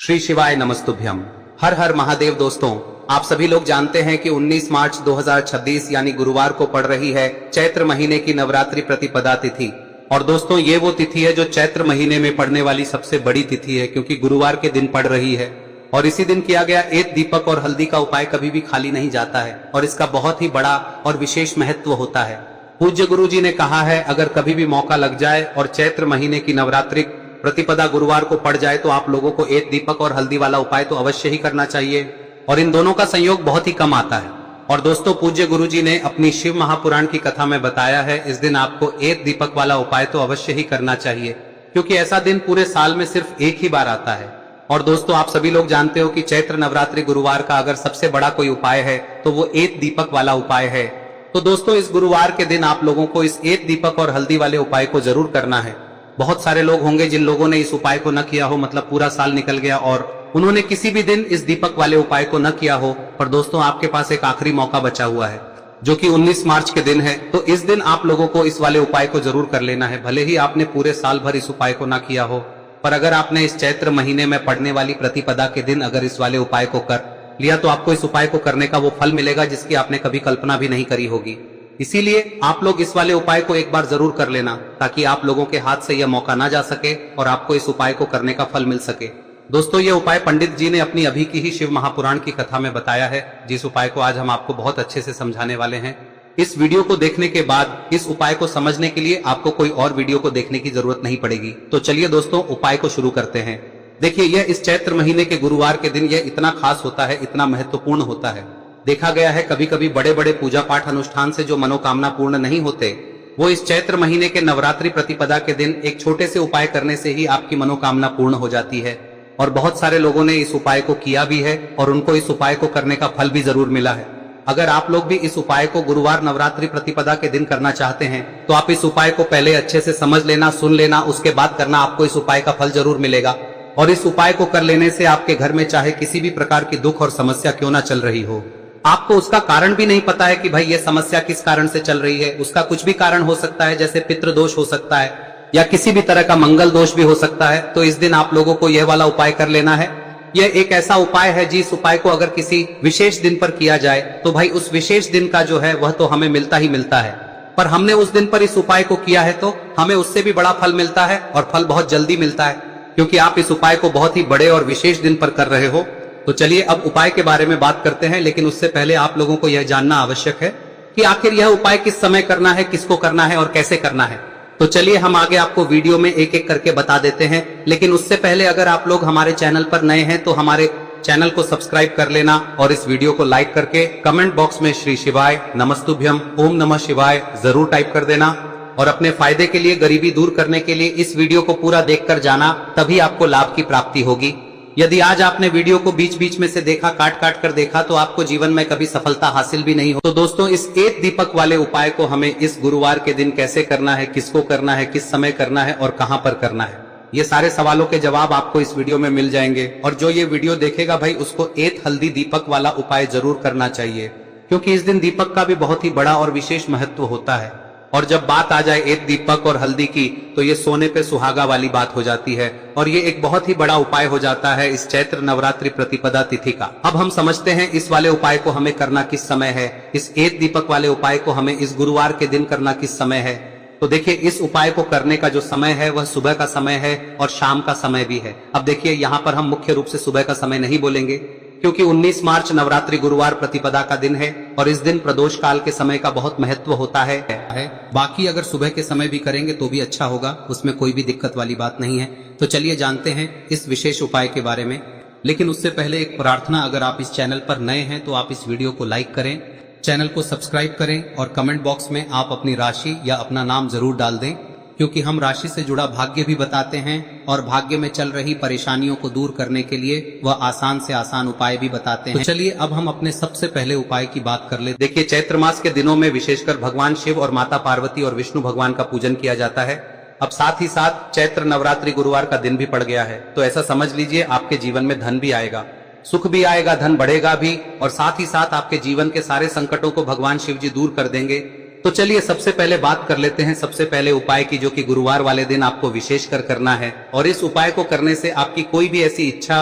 श्री शिवाय नमस्तुभ्यम। हर हर महादेव। दोस्तों, आप सभी लोग जानते हैं कि 19 मार्च 2026 यानी गुरुवार को पड़ रही है चैत्र महीने की नवरात्रि प्रतिपदा तिथि। और दोस्तों, ये वो तिथि है जो चैत्र महीने में पड़ने वाली सबसे बड़ी तिथि है, क्योंकि गुरुवार के दिन पड़ रही है। और इसी दिन किया गया एक दीपक और हल्दी का उपाय कभी भी खाली नहीं जाता है और इसका बहुत ही बड़ा और विशेष महत्व होता है। पूज्य गुरु जी ने कहा है, अगर कभी भी मौका लग जाए और चैत्र महीने की नवरात्रि प्रतिपदा गुरुवार को पड़ जाए तो आप लोगों को एक दीपक और हल्दी वाला उपाय तो अवश्य ही करना चाहिए। और इन दोनों का संयोग बहुत ही कम आता है। और दोस्तों, पूज्य गुरु जी ने अपनी शिव महापुराण की कथा में बताया है, इस दिन आपको एक दीपक वाला उपाय तो अवश्य ही करना चाहिए, क्योंकि ऐसा दिन पूरे साल में सिर्फ एक ही बार आता है। और दोस्तों, आप सभी लोग जानते हो कि चैत्र नवरात्रि गुरुवार का अगर सबसे बड़ा कोई उपाय है तो वो एक दीपक वाला उपाय है। तो दोस्तों, इस गुरुवार के दिन आप लोगों को इस एक दीपक और हल्दी वाले उपाय को जरूर करना है। बहुत सारे लोग होंगे जिन लोगों ने इस उपाय को न किया हो, मतलब पूरा साल निकल गया और उन्होंने किसी भी दिन इस दीपक वाले उपाय को न किया हो। पर दोस्तों, आपके पास एक आखिरी मौका बचा हुआ है, जो कि 19 मार्च के दिन है। तो इस दिन आप लोगों को इस वाले उपाय को जरूर कर लेना है। भले ही आपने पूरे साल भर इस उपाय को न किया हो, पर अगर आपने इस चैत्र महीने में पड़ने वाली प्रतिपदा के दिन अगर इस वाले उपाय को कर लिया तो आपको इस उपाय को करने का वो फल मिलेगा जिसकी आपने कभी कल्पना भी नहीं करी होगी। इसीलिए आप लोग इस वाले उपाय को एक बार जरूर कर लेना, ताकि आप लोगों के हाथ से यह मौका ना जा सके और आपको इस उपाय को करने का फल मिल सके। दोस्तों, ये उपाय पंडित जी ने अपनी अभी की ही शिव महापुराण की कथा में बताया है, जिस उपाय को आज हम आपको बहुत अच्छे से समझाने वाले हैं। इस वीडियो को देखने के बाद इस उपाय को समझने के लिए आपको कोई और वीडियो को देखने की जरूरत नहीं पड़ेगी। तो चलिए दोस्तों, उपाय को शुरू करते हैं। देखिए, यह इस चैत्र महीने के गुरुवार के दिन यह इतना खास होता है, इतना महत्वपूर्ण होता है। देखा गया है कभी कभी बड़े बड़े पूजा पाठ अनुष्ठान से जो मनोकामना पूर्ण नहीं होते, वो इस चैत्र महीने के नवरात्रि प्रतिपदा के दिन एक छोटे से उपाय करने से ही आपकी मनोकामना पूर्ण हो जाती है। और बहुत सारे लोगों ने इस उपाय को किया भी है और उनको इस उपाय को करने का फल भी जरूर मिला है। अगर आप लोग भी इस उपाय को गुरुवार नवरात्रि प्रतिपदा के दिन करना चाहते हैं तो आप इस उपाय को पहले अच्छे से समझ लेना, सुन लेना, उसके बाद करना। आपको इस उपाय का फल जरूर मिलेगा। और इस उपाय को कर लेने से आपके घर में चाहे किसी भी प्रकार की दुख और समस्या क्यों ना चल रही हो, आपको उसका कारण भी नहीं पता है कि भाई ये समस्या किस कारण से चल रही है, उसका कुछ भी कारण हो सकता है, जैसे पितृदोष हो सकता है या किसी भी तरह का मंगल दोष भी हो सकता है। तो इस दिन आप लोगों को यह वाला उपाय कर लेना है। यह एक ऐसा उपाय है जिस उपाय को अगर किसी विशेष दिन पर किया जाए तो भाई उस विशेष दिन का जो है वह तो हमें मिलता ही मिलता है। पर हमने उस दिन पर इस उपाय को किया है तो हमें उससे भी बड़ा फल मिलता है, और फल बहुत जल्दी मिलता है, क्योंकि आप इस उपाय को बहुत ही बड़े और विशेष दिन पर कर रहे हो। तो चलिए अब उपाय के बारे में बात करते हैं, लेकिन उससे पहले आप लोगों को यह जानना आवश्यक है कि आखिर यह उपाय किस समय करना है, किसको करना है और कैसे करना है। तो चलिए हम आगे आपको वीडियो में एक एक करके बता देते हैं। लेकिन उससे पहले अगर आप लोग हमारे चैनल पर नए हैं तो हमारे चैनल को सब्सक्राइब कर लेना और इस वीडियो को लाइक करके कमेंट बॉक्स में श्री शिवाय नमस्तुभ्यम ओम नमः शिवाय जरूर टाइप कर देना। और अपने फायदे के लिए, गरीबी दूर करने के लिए इस वीडियो को पूरा देखकर जाना, तभी आपको लाभ की प्राप्ति होगी। यदि आज आपने वीडियो को बीच बीच में से देखा, काट काट कर देखा, तो आपको जीवन में कभी सफलता हासिल भी नहीं हो। तो दोस्तों, इस एक दीपक वाले उपाय को हमें इस गुरुवार के दिन कैसे करना है, किसको करना है, किस समय करना है और कहां पर करना है, ये सारे सवालों के जवाब आपको इस वीडियो में मिल जाएंगे। और जो ये वीडियो देखेगा भाई, उसको एक हल्दी दीपक वाला उपाय जरूर करना चाहिए, क्योंकि इस दिन दीपक का भी बहुत ही बड़ा और विशेष महत्व होता है। और जब बात आ जाए एक दीपक और हल्दी की, तो ये सोने पे सुहागा वाली बात हो जाती है और ये एक बहुत ही बड़ा उपाय हो जाता है इस चैत्र नवरात्रि प्रतिपदा तिथि का। अब हम समझते हैं इस वाले उपाय को हमें करना किस समय है, इस एक दीपक वाले उपाय को हमें इस गुरुवार के दिन करना किस समय है। तो देखिए, इस उपाय को करने का जो समय है वह सुबह का समय है और शाम का समय भी है। अब देखिए, यहाँ पर हम मुख्य रूप से सुबह का समय नहीं बोलेंगे, क्योंकि 19 मार्च नवरात्रि गुरुवार प्रतिपदा का दिन है और इस दिन प्रदोष काल के समय का बहुत महत्व होता है। बाकी अगर सुबह के समय भी करेंगे तो भी अच्छा होगा, उसमें कोई भी दिक्कत वाली बात नहीं है। तो चलिए जानते हैं इस विशेष उपाय के बारे में। लेकिन उससे पहले एक प्रार्थना, अगर आप इस चैनल पर नए हैं तो आप इस वीडियो को लाइक करें, चैनल को सब्सक्राइब करें और कमेंट बॉक्स में आप अपनी राशि या अपना नाम जरूर डाल दें, क्योंकि हम राशि से जुड़ा भाग्य भी बताते हैं और भाग्य में चल रही परेशानियों को दूर करने के लिए वह आसान से आसान उपाय भी बताते हैं। तो चलिए अब हम अपने सबसे पहले उपाय की बात कर ले। देखिए, चैत्र मास के दिनों में विशेषकर भगवान शिव और माता पार्वती और विष्णु भगवान का पूजन किया जाता है। अब साथ ही साथ चैत्र नवरात्रि गुरुवार का दिन भी पड़ गया है, तो ऐसा समझ लीजिए आपके जीवन में धन भी आएगा, सुख भी आएगा, धन बढ़ेगा भी, और साथ ही साथ आपके जीवन के सारे संकटों को भगवान शिव जी दूर कर देंगे। तो चलिए सबसे पहले बात कर लेते हैं सबसे पहले उपाय की, जो कि गुरुवार वाले दिन आपको विशेष कर करना है। और इस उपाय को करने से आपकी कोई भी ऐसी इच्छा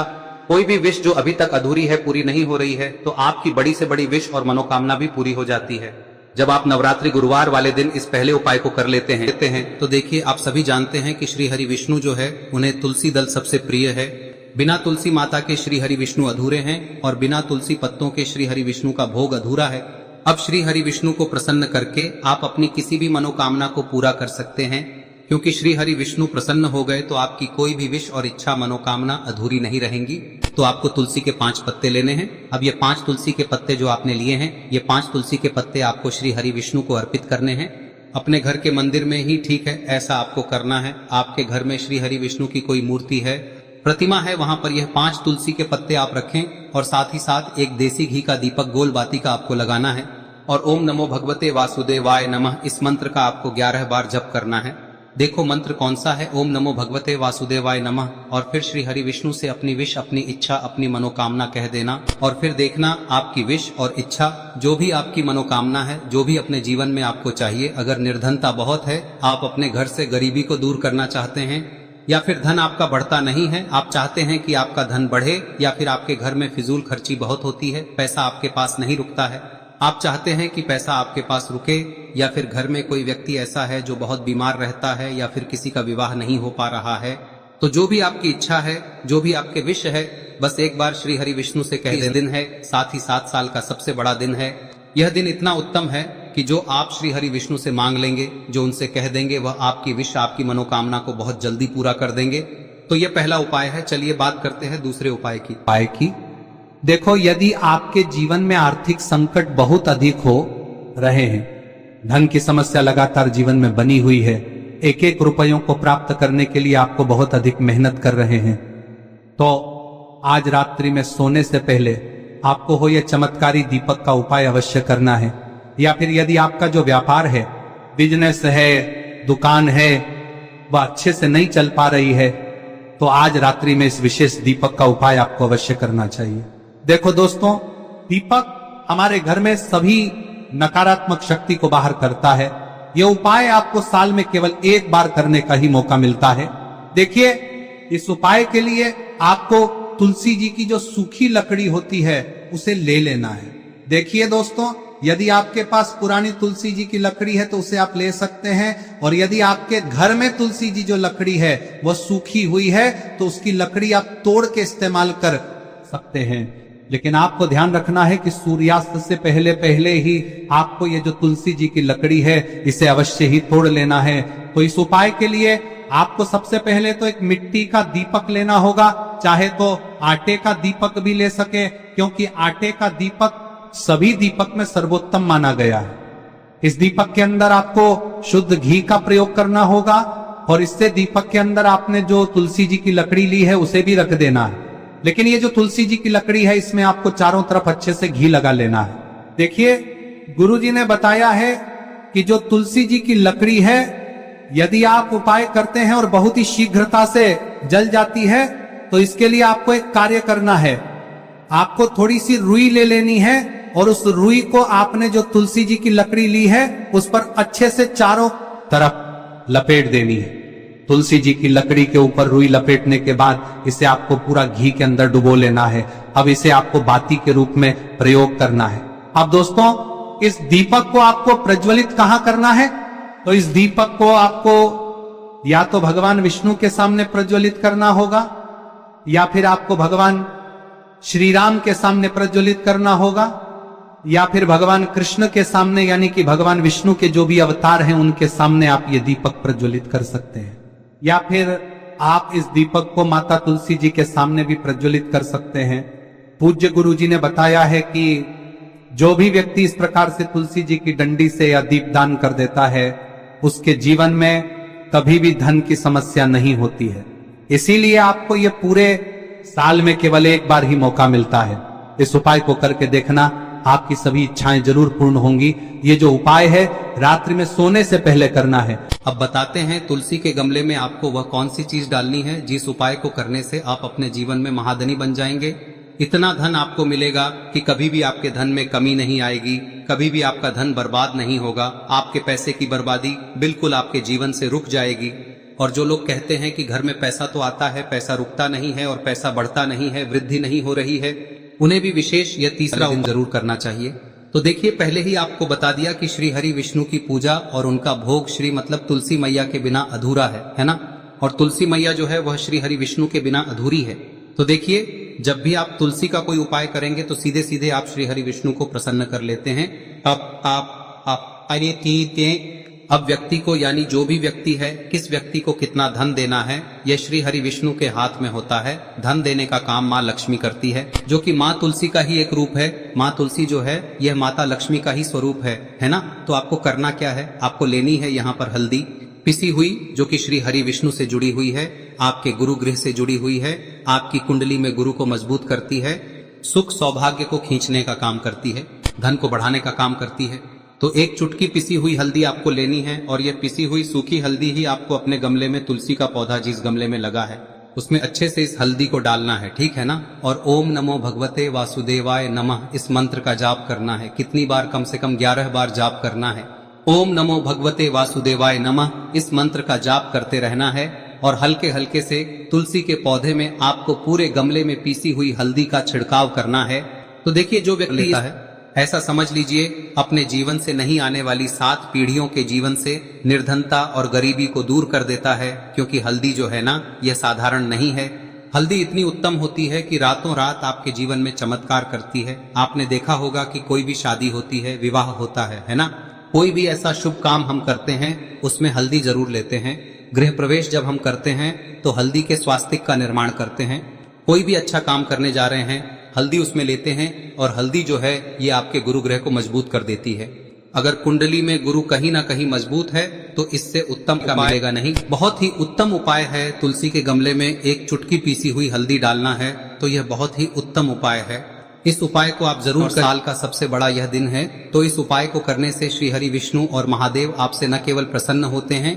कोई भी विश जो अभी तक अधूरी है, पूरी नहीं हो रही है, तो आपकी बड़ी से बड़ी विश और मनोकामना भी पूरी हो जाती है जब आप नवरात्रि गुरुवार वाले दिन इस पहले उपाय को कर लेते हैं। तो देखिए, आप सभी जानते हैं कि श्री हरि विष्णु जो है, उन्हें तुलसी दल सबसे प्रिय है। बिना तुलसी माता के श्री हरि विष्णु अधूरे हैं और बिना तुलसी पत्तों के श्री हरि विष्णु का भोग अधूरा है। अब श्री हरि विष्णु को प्रसन्न करके आप अपनी किसी भी मनोकामना को पूरा कर सकते हैं, क्योंकि श्री हरि विष्णु प्रसन्न हो गए तो आपकी कोई भी विश और इच्छा मनोकामना अधूरी नहीं रहेंगी। तो आपको तुलसी के 5 पत्ते लेने हैं। अब ये 5 तुलसी के पत्ते जो आपने लिए हैं, ये 5 तुलसी के पत्ते आपको श्री हरि विष्णु को अर्पित करने हैं। अपने घर के मंदिर में ही ठीक है, ऐसा आपको करना है। आपके घर में श्री हरि विष्णु की कोई मूर्ति है, प्रतिमा है, वहां पर यह 5 तुलसी के पत्ते आप रखें और साथ ही साथ एक देसी घी का दीपक गोल बाती का आपको लगाना है और ओम नमो भगवते वासुदेवाय नमः इस मंत्र का आपको 11 बार जप करना है। देखो मंत्र कौन सा है, ओम नमो भगवते वासुदेवाय नमः, और फिर श्री हरि विष्णु से अपनी विश, अपनी इच्छा, अपनी मनोकामना कह देना और फिर देखना आपकी विश और इच्छा, जो भी आपकी मनोकामना है, जो भी अपने जीवन में आपको चाहिए। अगर निर्धनता बहुत है, आप अपने घर से गरीबी को दूर करना चाहते हैं, या फिर धन आपका बढ़ता नहीं है, आप चाहते हैं कि आपका धन बढ़े, या फिर आपके घर में फिजूल खर्ची बहुत होती है, पैसा आपके पास नहीं रुकता है, आप चाहते हैं कि पैसा आपके पास रुके, या फिर घर में कोई व्यक्ति ऐसा है जो बहुत बीमार रहता है, या फिर किसी का विवाह नहीं हो पा रहा है, तो जो भी आपकी इच्छा है, जो भी आपके विश है, बस एक बार श्री हरि विष्णु से कह दे। दिन है, साथ ही 7 साल का सबसे बड़ा दिन है। यह दिन इतना उत्तम है कि जो आप श्री हरि विष्णु से मांग लेंगे, जो उनसे कह देंगे, वह आपकी विश, आपकी मनोकामना को बहुत जल्दी पूरा कर देंगे। तो यह पहला उपाय है। चलिए बात करते हैं दूसरे उपाय की। देखो, यदि आपके जीवन में आर्थिक संकट बहुत अधिक हो रहे हैं, धन की समस्या लगातार जीवन में बनी हुई है, एक एक रुपयों को प्राप्त करने के लिए आपको बहुत अधिक मेहनत कर रहे हैं, तो आज रात्रि में सोने से पहले आपको हो यह चमत्कारी दीपक का उपाय अवश्य करना है। या फिर यदि आपका जो व्यापार है, बिजनेस है, दुकान है, वह अच्छे से नहीं चल पा रही है, तो आज रात्रि में इस विशेष दीपक का उपाय आपको अवश्य करना चाहिए। देखो दोस्तों, दीपक हमारे घर में सभी नकारात्मक शक्ति को बाहर करता है। यह उपाय आपको साल में केवल 1 बार करने का ही मौका मिलता है। देखिए, इस उपाय के लिए आपको तुलसी जी की जो सूखी लकड़ी होती है उसे ले लेना है। देखिए दोस्तों, यदि आपके पास पुरानी तुलसी जी की लकड़ी है तो उसे आप ले सकते हैं, और यदि आपके घर में तुलसी जी जो लकड़ी है वह सूखी हुई है तो उसकी लकड़ी आप तोड़ के इस्तेमाल कर सकते हैं। लेकिन आपको ध्यान रखना है कि सूर्यास्त से पहले पहले ही आपको ये जो तुलसी जी की लकड़ी है इसे अवश्य ही तोड़ लेना है। तो इस उपाय के लिए आपको सबसे पहले तो एक मिट्टी का दीपक लेना होगा, चाहे तो आटे का दीपक भी ले सके, क्योंकि आटे का दीपक सभी दीपक में सर्वोत्तम माना गया है। इस दीपक के अंदर आपको शुद्ध घी का प्रयोग करना होगा, और इससे दीपक के अंदर आपने जो तुलसी जी की लकड़ी ली है उसे भी रख देना है। लेकिन ये जो तुलसी जी की लकड़ी है, इसमें आपको चारों तरफ अच्छे से घी लगा लेना है। देखिए, गुरुजी ने बताया है कि जो तुलसी जी की लकड़ी है, यदि आप उपाय करते हैं और बहुत ही शीघ्रता से जल जाती है, तो इसके लिए आपको एक कार्य करना है। आपको थोड़ी सी रुई ले लेनी है और उस रुई को आपने जो तुलसी जी की लकड़ी ली है उस पर अच्छे से चारों तरफ लपेट देनी है। तुलसी जी की लकड़ी के ऊपर रुई लपेटने के बाद इसे आपको पूरा घी के अंदर डुबो लेना है। अब इसे आपको बाती के रूप में प्रयोग करना है। अब दोस्तों, इस दीपक को आपको प्रज्वलित कहां करना है? तो इस दीपक को आपको या तो भगवान विष्णु के सामने प्रज्वलित करना होगा, या फिर आपको भगवान श्री राम के सामने प्रज्वलित करना होगा, या फिर भगवान कृष्ण के सामने, यानी कि भगवान विष्णु के जो भी अवतार हैं उनके सामने आप ये दीपक प्रज्वलित कर सकते हैं। या फिर आप इस दीपक को माता तुलसी जी के सामने भी प्रज्वलित कर सकते हैं। पूज्य गुरु जी ने बताया है कि जो भी व्यक्ति इस प्रकार से तुलसी जी की डंडी से या दीपदान कर देता है, उसके जीवन में कभी भी धन की समस्या नहीं होती है। इसीलिए आपको ये पूरे साल में केवल 1 बार ही मौका मिलता है। इस उपाय को करके देखना, आपकी सभी इच्छाएं जरूर पूर्ण होंगी। ये जो उपाय है रात्रि में सोने से पहले करना है। अब बताते हैं तुलसी के गमले में आपको वह कौन सी चीज डालनी है जिस उपाय को करने से आप अपने जीवन में महाधनी बन जाएंगे। इतना धन आपको मिलेगा कि कभी भी आपके धन में कमी नहीं आएगी, कभी भी आपका धन बर्बाद नहीं होगा। आपके पैसे की बर्बादी बिल्कुल आपके जीवन से रुक जाएगी। और जो लोग कहते हैं कि घर में पैसा तो आता है, पैसा रुकता नहीं है और पैसा बढ़ता नहीं है, वृद्धि नहीं हो रही है, उन्हें भी विशेष यह तीसरा दिन जरूर करना चाहिए। तो देखिए, पहले ही आपको बता दिया कि श्री हरि विष्णु की पूजा और उनका भोग श्री मतलब तुलसी मैया के बिना अधूरा है ना। और तुलसी मैया जो है वह श्री हरि विष्णु के बिना अधूरी है। तो देखिए, जब भी आप तुलसी का कोई उपाय करेंगे तो सीधे सीधे आप श्री हरि विष्णु को प्रसन्न कर लेते हैं। अब व्यक्ति को, यानी जो भी व्यक्ति है, किस व्यक्ति को कितना धन देना है, यह श्री हरि विष्णु के हाथ में होता है। धन देने का काम माँ लक्ष्मी करती है, जो कि माँ तुलसी का ही एक रूप है। माँ तुलसी जो है यह माता लक्ष्मी का ही स्वरूप है ना। तो आपको करना क्या है, आपको लेनी है यहाँ पर हल्दी पिसी हुई, जो कि श्री हरि विष्णु से जुड़ी हुई है, आपके गुरु गृह से जुड़ी हुई है, आपकी कुंडली में गुरु को मजबूत करती है, सुख सौभाग्य को खींचने का काम करती है, धन को बढ़ाने का काम करती है। तो एक चुटकी पिसी हुई हल्दी आपको लेनी है और यह पिसी हुई सूखी हल्दी ही आपको अपने गमले में, तुलसी का पौधा जिस गमले में लगा है उसमें अच्छे से इस हल्दी को डालना है, ठीक है ना। और ओम नमो भगवते वासुदेवाय नमः इस मंत्र का जाप करना है। कितनी बार? कम से कम 11 बार जाप करना है। ओम नमो भगवते वासुदेवाय नमः इस मंत्र का जाप करते रहना है और हल्के हल्के से तुलसी के पौधे में आपको पूरे गमले में पीसी हुई हल्दी का छिड़काव करना है। तो देखिए, जो व्यक्ति लेता है, ऐसा समझ लीजिए अपने जीवन से नहीं आने वाली 7 पीढ़ियों के जीवन से निर्धनता और गरीबी को दूर कर देता है। क्योंकि हल्दी जो है ना, यह साधारण नहीं है। हल्दी इतनी उत्तम होती है कि रातों रात आपके जीवन में चमत्कार करती है। आपने देखा होगा कि कोई भी शादी होती है, विवाह होता है ना, कोई भी ऐसा शुभ काम हम करते हैं उसमें हल्दी जरूर लेते हैं। गृह प्रवेश जब हम करते हैं तो हल्दी के स्वास्तिक का निर्माण करते हैं। कोई भी अच्छा काम करने जा रहे हैं, हल्दी उसमें लेते हैं और हल्दी जो है ये आपके गुरु ग्रह को मजबूत कर देती है। अगर कुंडली में गुरु कहीं ना कहीं मजबूत है तो इससे उत्तम का मिलेगा नहीं। बहुत ही उत्तम उपाय है, तुलसी के गमले में एक चुटकी पीसी हुई हल्दी डालना है। तो यह बहुत ही उत्तम उपाय है। इस उपाय को आप जरूर करें। साल का सबसे बड़ा यह दिन है, तो इस उपाय को करने से श्री हरि विष्णु और महादेव आपसे न केवल प्रसन्न होते हैं,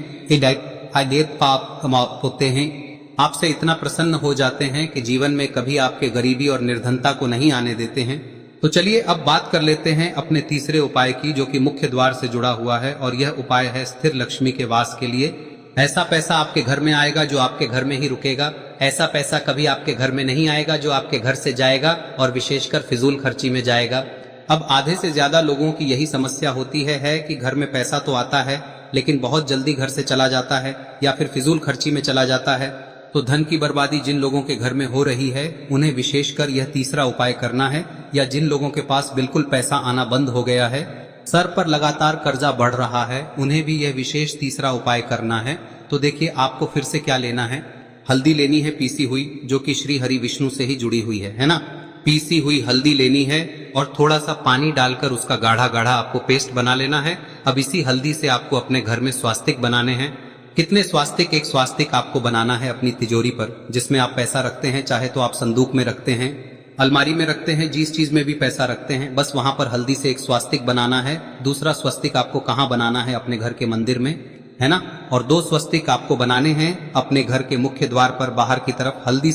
पाप होते हैं, आपसे इतना प्रसन्न हो जाते हैं कि जीवन में कभी आपके गरीबी और निर्धनता को नहीं आने देते हैं। तो चलिए अब बात कर लेते हैं अपने तीसरे उपाय की, जो कि मुख्य द्वार से जुड़ा हुआ है। और यह उपाय है स्थिर लक्ष्मी के वास के लिए। ऐसा पैसा आपके घर में आएगा जो आपके घर में ही रुकेगा। ऐसा पैसा कभी आपके घर में नहीं आएगा जो आपके घर से जाएगा और विशेषकर फिजूल खर्ची में जाएगा। अब आधे से ज्यादा लोगों की यही समस्या होती है कि घर में पैसा तो आता है लेकिन बहुत जल्दी घर से चला जाता है या फिर फिजूल खर्ची में चला जाता है। तो धन की बर्बादी जिन लोगों के घर में हो रही है उन्हें विशेषकर यह तीसरा उपाय करना है। या जिन लोगों के पास बिल्कुल पैसा आना बंद हो गया है, सर पर लगातार कर्जा बढ़ रहा है, उन्हें भी यह विशेष तीसरा उपाय करना है। तो देखिए, आपको फिर से क्या लेना है, हल्दी लेनी है पीसी हुई, जो कि श्री हरि विष्णु से ही जुड़ी हुई है ना। पीसी हुई हल्दी लेनी है और थोड़ा सा पानी डालकर उसका गाढ़ा गाढ़ा आपको पेस्ट बना लेना है। अब इसी हल्दी से आपको अपने घर में स्वास्तिक बनाने हैं। कितने स्वास्तिक? एक स्वास्तिक आपको बनाना है अपनी तिजोरी पर, जिसमें आप पैसा रखते हैं। चाहे तो आप संदूक में रखते हैं, अलमारी में रखते हैं, जिस चीज में भी पैसा रखते हैं, बस वहां पर हल्दी से एक स्वास्तिक बनाना है। दूसरा स्वस्तिक आपको कहाँ बनाना है? अपने घर के मंदिर में, है ना। और 2 स्वस्तिक आपको बनाने हैं अपने घर के मुख्य द्वार पर बाहर की तरफ। हल्दी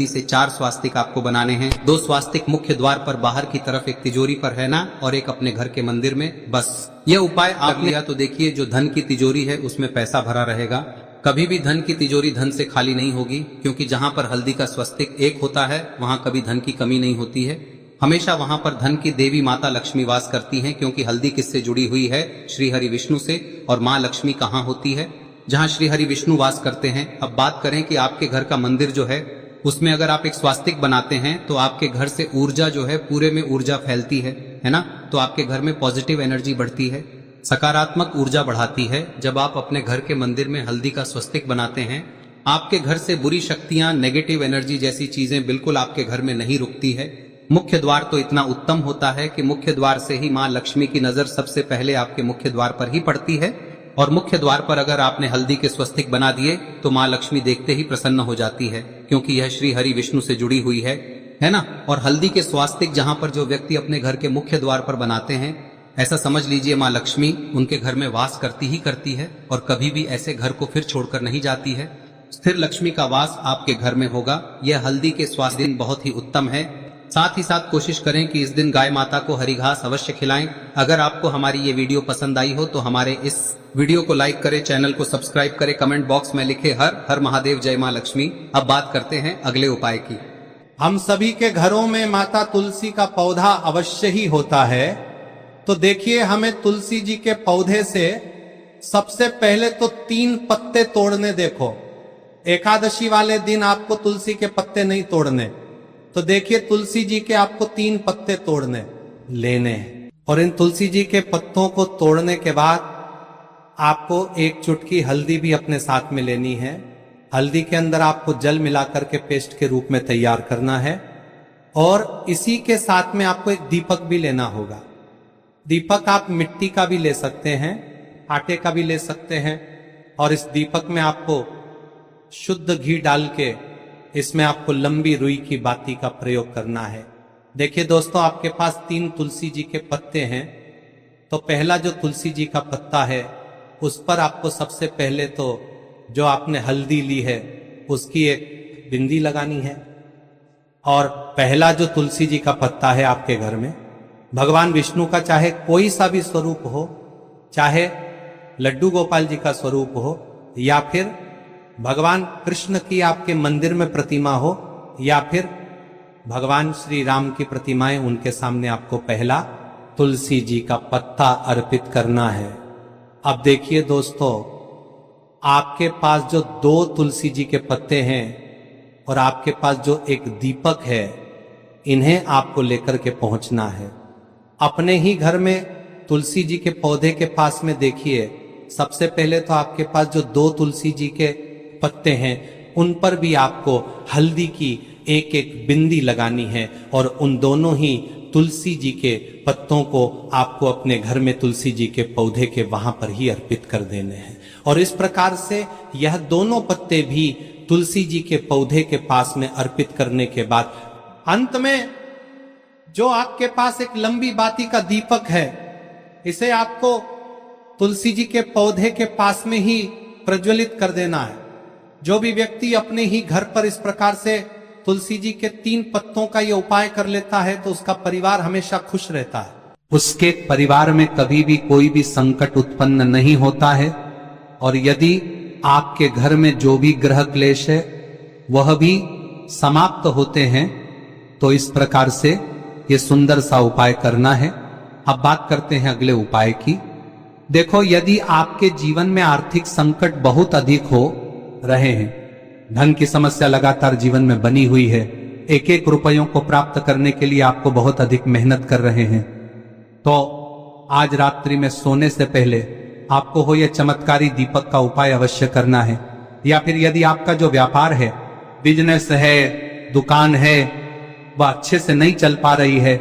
से 4 स्वास्तिक आपको बनाने हैं। 2 स्वास्तिक मुख्य द्वार पर बाहर की तरफ, एक तिजोरी पर, है ना, और एक अपने घर के मंदिर में। बस यह उपाय आप लिया तो देखिए, जो धन की तिजोरी है उसमें पैसा भरा रहेगा। कभी भी धन की तिजोरी धन से खाली नहीं होगी, क्योंकि जहां पर हल्दी का स्वस्तिक एक होता है वहां कभी धन की कमी नहीं होती है। हमेशा वहां पर धन की देवी माता लक्ष्मी वास करती हैं, क्योंकि हल्दी किससे जुड़ी हुई है? श्री हरि विष्णु से। और माँ लक्ष्मी कहाँ होती है? जहाँ श्री हरि विष्णु वास करते हैं। अब बात करें कि आपके घर का मंदिर जो है उसमें अगर आप एक स्वास्तिक बनाते हैं तो आपके घर से ऊर्जा जो है, पूरे में ऊर्जा फैलती है ना। तो आपके घर में पॉजिटिव एनर्जी बढ़ती है, सकारात्मक ऊर्जा बढ़ाती है। जब आप अपने घर के मंदिर में हल्दी का स्वस्तिक बनाते हैं, आपके घर से बुरी शक्तियां, नेगेटिव एनर्जी जैसी चीजें बिल्कुल आपके घर में नहीं रुकती है। मुख्य द्वार तो इतना उत्तम होता है कि मुख्य द्वार से ही माँ लक्ष्मी की नजर सबसे पहले आपके मुख्य द्वार पर ही पड़ती है। और मुख्य द्वार पर अगर आपने हल्दी के स्वस्तिक बना दिए तो माँ लक्ष्मी देखते ही प्रसन्न हो जाती है, क्योंकि यह श्री हरि विष्णु से जुड़ी हुई है ना। और हल्दी के स्वास्तिक जहां पर जो व्यक्ति अपने घर के मुख्य द्वार पर बनाते हैं, ऐसा समझ लीजिए माँ लक्ष्मी उनके घर में वास करती ही करती है और कभी भी ऐसे घर को फिर छोड़कर नहीं जाती है। स्थिर लक्ष्मी का वास आपके घर में होगा। यह हल्दी के स्वास्थ्य दिन बहुत ही उत्तम है। साथ ही साथ कोशिश करें कि इस दिन गाय माता को हरी घास अवश्य खिलाएं। अगर आपको हमारी ये वीडियो पसंद आई हो तो हमारे इस वीडियो को लाइक करें, चैनल को सब्सक्राइब करें, कमेंट बॉक्स में लिखे हर हर महादेव, जय मां लक्ष्मी। अब बात करते हैं अगले उपाय की। हम सभी के घरों में माता तुलसी का पौधा अवश्य ही होता है। तो देखिए, हमें तुलसी जी के पौधे से सबसे पहले तो 3 पत्ते तोड़ने। देखो, एकादशी वाले दिन आपको तुलसी के पत्ते नहीं तोड़ने। तो देखिए, तुलसी जी के आपको 3 पत्ते तोड़ने लेने हैं। और इन तुलसी जी के पत्तों को तोड़ने के बाद आपको 1 चुटकी हल्दी भी अपने साथ में लेनी है। हल्दी के अंदर आपको जल मिलाकर के पेस्ट के रूप में तैयार करना है। और इसी के साथ में आपको एक दीपक भी लेना होगा। दीपक आप मिट्टी का भी ले सकते हैं, आटे का भी ले सकते हैं। और इस दीपक में आपको शुद्ध घी डाल के इसमें आपको लंबी रुई की बाती का प्रयोग करना है। देखिए दोस्तों, आपके पास 3 तुलसी जी के पत्ते हैं। तो पहला जो तुलसी जी का पत्ता है उस पर आपको सबसे पहले तो जो आपने हल्दी ली है उसकी एक बिंदी लगानी है। और पहला जो तुलसी जी का पत्ता है आपके घर में, भगवान विष्णु का चाहे कोई सा भी स्वरूप हो, चाहे लड्डू गोपाल जी का स्वरूप हो, या फिर भगवान कृष्ण की आपके मंदिर में प्रतिमा हो, या फिर भगवान श्री राम की प्रतिमाएं, उनके सामने आपको पहला तुलसी जी का पत्ता अर्पित करना है। अब देखिए दोस्तों, आपके पास जो 2 तुलसी जी के पत्ते हैं और आपके पास जो एक दीपक है, इन्हें आपको लेकर के पहुंचना है। अपने ही घर में तुलसी जी के पौधे के पास में देखिए, सबसे पहले तो आपके पास जो 2 तुलसी जी के पत्ते हैं उन पर भी आपको हल्दी की एक एक बिंदी लगानी है। और उन दोनों ही तुलसी जी के पत्तों को आपको अपने घर में तुलसी जी के पौधे के वहां पर ही अर्पित कर देने हैं। और इस प्रकार से यह दोनों पत्ते भी तुलसी जी के पौधे के पास में अर्पित करने के बाद अंत में जो आपके पास एक लंबी बाती का दीपक है, इसे आपको तुलसी जी के पौधे के पास में ही प्रज्वलित कर देना है। जो भी व्यक्ति अपने ही घर पर इस प्रकार से तुलसी जी के 3 पत्तों का यह उपाय कर लेता है तो उसका परिवार हमेशा खुश रहता है। उसके परिवार में कभी भी कोई भी संकट उत्पन्न नहीं होता है। और यदि आपके घर में जो भी ग्रह क्लेश है वह भी समाप्त होते हैं। तो इस प्रकार से ये सुंदर सा उपाय करना है। अब बात करते हैं अगले उपाय की। देखो, यदि आपके जीवन में आर्थिक संकट बहुत अधिक हो रहे हैं, धन की समस्या लगातार जीवन में बनी हुई है, एक एक रुपयों को प्राप्त करने के लिए आपको बहुत अधिक मेहनत कर रहे हैं, तो आज रात्रि में सोने से पहले आपको हो यह चमत्कारी दीपक का उपाय अवश्य करना है। या फिर यदि आपका जो व्यापार है, बिजनेस है, दुकान है, वह अच्छे से नहीं चल पा रही है,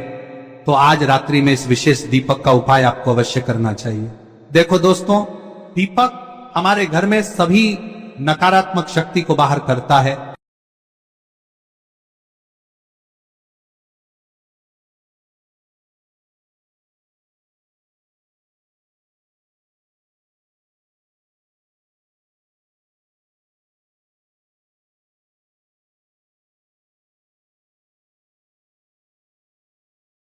तो आज रात्रि में इस विशेष दीपक का उपाय आपको अवश्य करना चाहिए। देखो दोस्तों, दीपक हमारे घर में सभी नकारात्मक शक्ति को बाहर करता है।